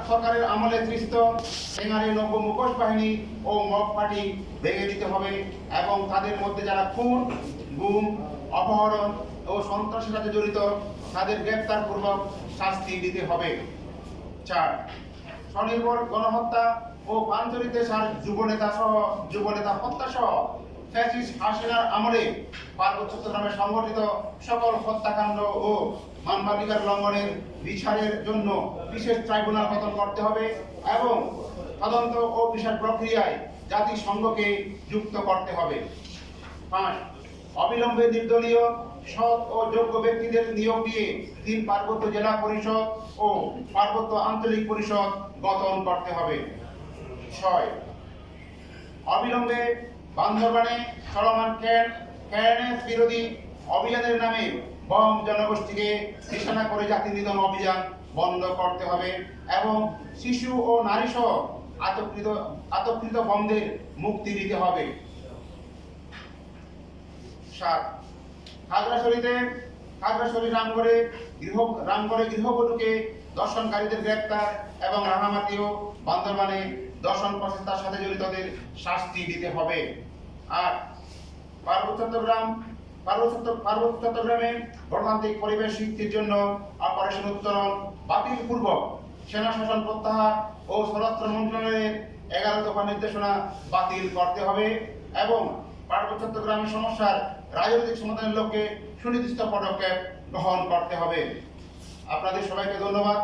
সরকারের আমলে সৃষ্ট সেনারি নব্য মুখোশ বাহিনী ও মগ পার্টি ভেঙে দিতে হবে এবং তাদের মধ্যে যারা খুন, গুম, অপহরণ ও সন্ত্রাসের সাথে জড়িত তাদের গ্রেপ্তারপূর্বক শাস্তি দিতে হবে। 4. স্বনির্ভর গণহত্যা ও পাঞ্চরিতে যুবনেতা হত্যা সহ ফ্যাসিস্ট হাসিনার আমলে পার্বত্য চট্টগ্রামে সংগঠিত সকল হত্যাকাণ্ড ও মানবাধিকার লঙ্ঘনের বিচারের জন্য বিশেষ ট্রাইব্যুনাল গঠন করতে হবে এবং তদন্ত ও বিচার প্রক্রিয়ায় জাতিসংঘকে যুক্ত করতে হবে। 5. অবিলম্বে নির্দলীয় সৎ ও যোগ্য ব্যক্তিদের নিয়োগ দিয়ে 3 পার্বত্য জেলা পরিষদ ও পার্বত্য আঞ্চলিক পরিষদ গঠন করতে হবে। 6. অবিলম্বে বান্দরবানে চলমান ক্যারেন্স বিরোধী অভিযানের নামে বম জনগোষ্ঠীকে নিশানা করে জাতি নিধন অভিযান বন্ধ করতে হবে এবং শিশু ও নারী সহ আতঙ্কিত বমদের মুক্তি দিতে হবে। 7. খাগড়াছড়ি রামগড়ে গৃহবধূকে দর্শনকারীদের গ্রেপ্তার এবং রাঙামাটি ও বান্দরবানে দর্শন প্রচেষ্টার সাথে জড়িতদের শাস্তি দিতে হবে। আর পার্বত্য চট্টগ্রামে গণতান্ত্রিক পরিবেশ সৃষ্টির জন্য অপারেশন উত্তরণ বাতিল পূর্বক সেনা শাসন প্রত্যাহার ও স্বরাষ্ট্র মন্ত্রণালয়ের 11 দফা নির্দেশনা বাতিল করতে হবে এবং পার্বত্য চট্টগ্রামের সমস্যার রাজনৈতিক সমাধানের লক্ষ্যে সুনির্দিষ্ট পদক্ষেপ গ্রহণ করতে হবে। আপনাদের সবাইকে ধন্যবাদ।